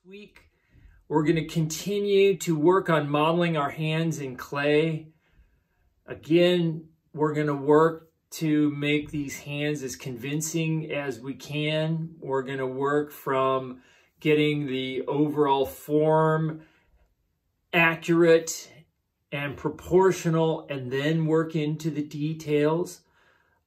week, we're going to continue to work on modeling our hands in clay. Again, we're going to work to make these hands as convincing as we can. We're going to work from getting the overall form accurate and proportional, and then work into the details.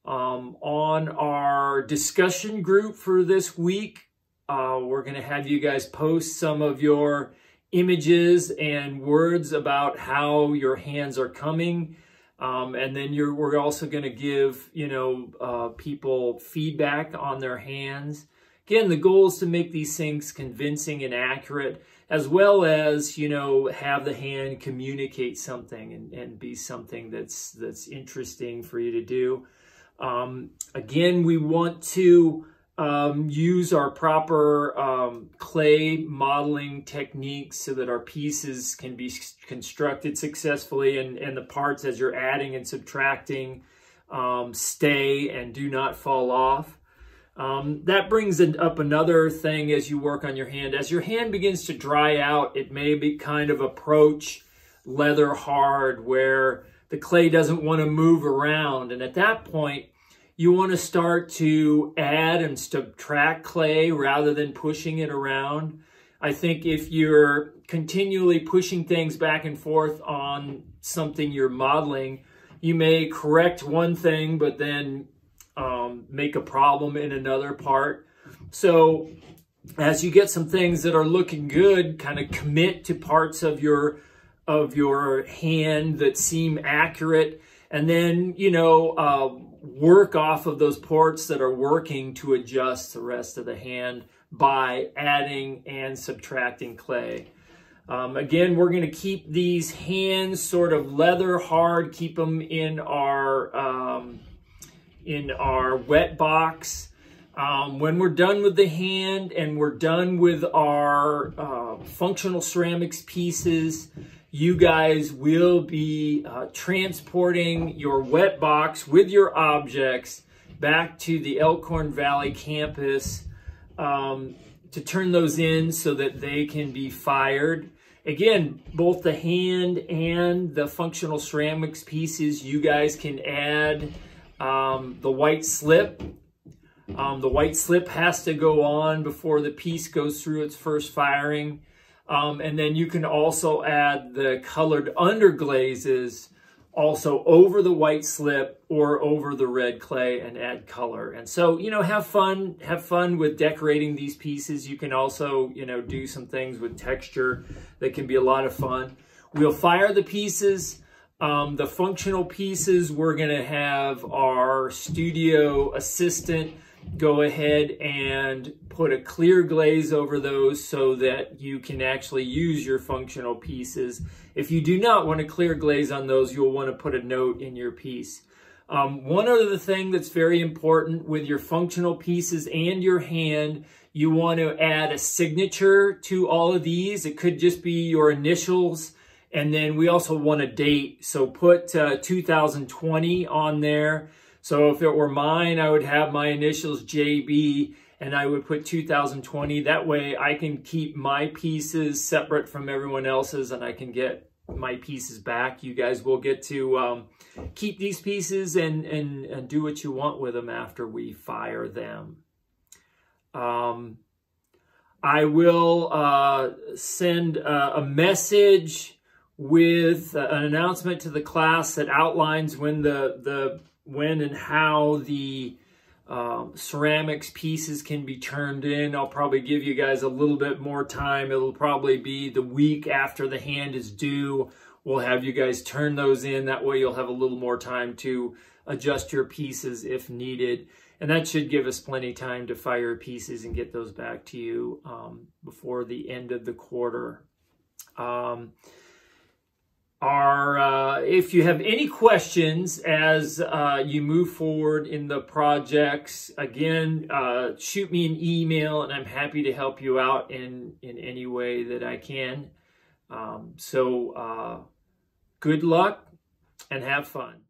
On our discussion group for this week, we're going to have you guys post some of your images and words about how your hands are coming. And then we're also going to give, people feedback on their hands. Again, the goal is to make these things convincing and accurate, as well as, have the hand communicate something and be something that's interesting for you to do. Again, we want to use our proper clay modeling techniques so that our pieces can be constructed successfully, and the parts, as you're adding and subtracting, stay and do not fall off. That brings up another thing as you work on your hand. As your hand begins to dry out, it may be kind of approach leather hard, where the clay doesn't want to move around. And at that point, you want to start to add and subtract clay rather than pushing it around. I think if you're continually pushing things back and forth on something you're modeling, you may correct one thing, but then make a problem in another part. So as you get some things that are looking good, kind of commit to parts of your hand that seem accurate, and then, work off of those parts that are working to adjust the rest of the hand by adding and subtracting clay. Again, we're going to keep these hands sort of leather hard, keep them in our wet box. When we're done with the hand and we're done with our functional ceramics pieces, you guys will be transporting your wet box with your objects back to the Elkhorn Valley campus to turn those in so that they can be fired. Again, both the hand and the functional ceramics pieces, you guys can add the white slip. The white slip has to go on before the piece goes through its first firing. And then you can also add the colored underglazes also over the white slip or over the red clay and add color. And so, have fun with decorating these pieces. You can also, do some things with texture that can be a lot of fun. We'll fire the pieces. The functional pieces, we're going to have our studio assistant go ahead and put a clear glaze over those so that you can actually use your functional pieces. If you do not want a clear glaze on those, you'll want to put a note in your piece. One other thing that's very important with your functional pieces and your hand, you want to add a signature to all of these. It could just be your initials. And then we also want a date. So put 2020 on there. So if it were mine, I would have my initials JB and I would put 2020. That way I can keep my pieces separate from everyone else's and I can get my pieces back. You guys will get to keep these pieces and do what you want with them after we fire them. I will send a message with an announcement to the class that outlines when when and how the ceramics pieces can be turned in. I'll probably give you guys a little bit more time. It'll probably be the week after the hand is due. We'll have you guys turn those in. That way you'll have a little more time to adjust your pieces if needed. And that should give us plenty of time to fire pieces and get those back to you before the end of the quarter. If you have any questions as you move forward in the projects, again, shoot me an email and I'm happy to help you out in any way that I can. Good luck and have fun.